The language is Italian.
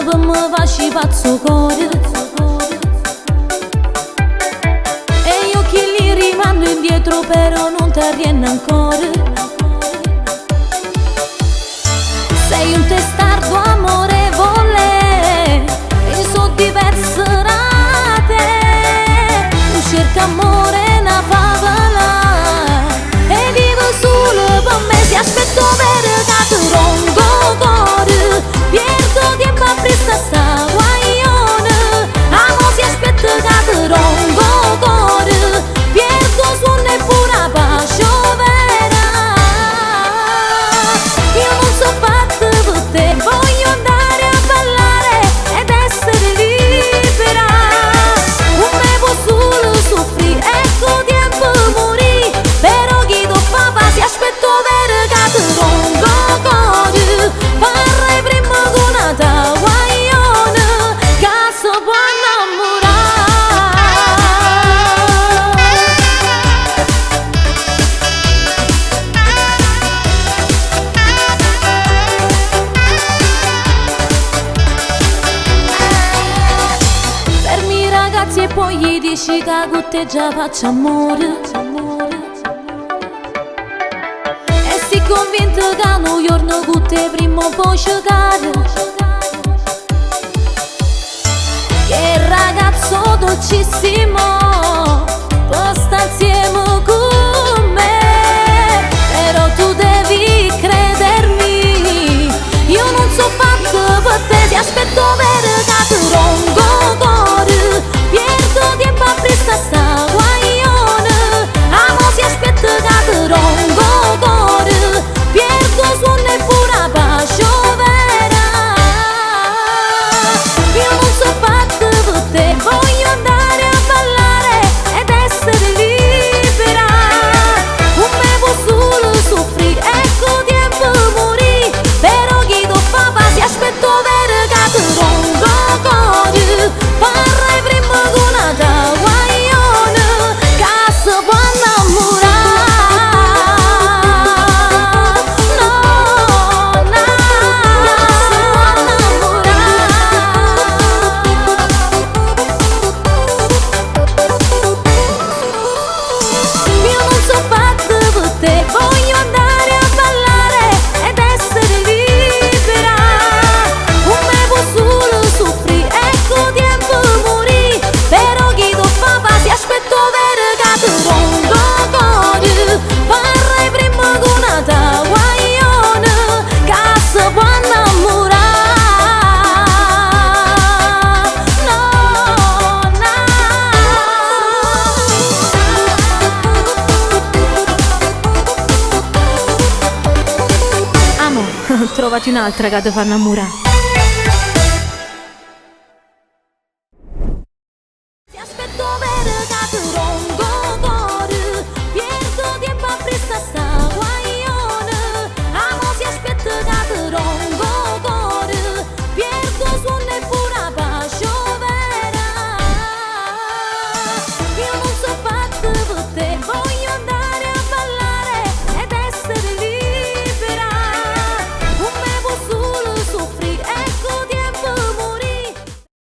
per me facci pazzo cuore. E io chi li rimando indietro però non ti arrienno ancora. Sei un testardo amorevole e so diverse rate. Tu cerca amore una favola e vivo solo per me. Ti aspetto per che ti ronco cuore, perdo tempo a presta sta guaglione. Amo si aspetta che ti ronco cuore, perdo suono e pura pace vera. Io non so fatta per te, voglio andare a ballare ed essere libera. Non me può solo soffrire, ecco tempo morì, però chi do papà si aspetto per che ti ronco cuore. Farei prima con una guaglione che si può e poi gli dici che con te già faccio amore. E si convinto che un giorno con te prima o poi giocare. Che ragazzo dolcissimo, può stare insieme con me. Però tu devi credermi, io non so fatta per te. Ti aspetto per che ti ronco cuore, perdo tempo a presta sta guaglione. Amo si aspetta che ti ronco cuore, perdo suono e pura pace vera. Io non so fatta per te, voglio andare a ballare ed essere libera. Non me può solo soffrire, ecco tempo morì, però chi do papà si aspetto per che ti ronco cuore. Farei prima con una guaglione che si può innamorare. No, no, che si può innamorare. Io non so fatta per te, voglio andare a ballare ed essere libera. Non me può solo soffrire, ecco tempo morì, però chi do papà si aspetto per che ti ronco cuore. Farei prima con una guaglione che si può innamorare. No, no. Amo, trovati un'altra che ti fa innamorare.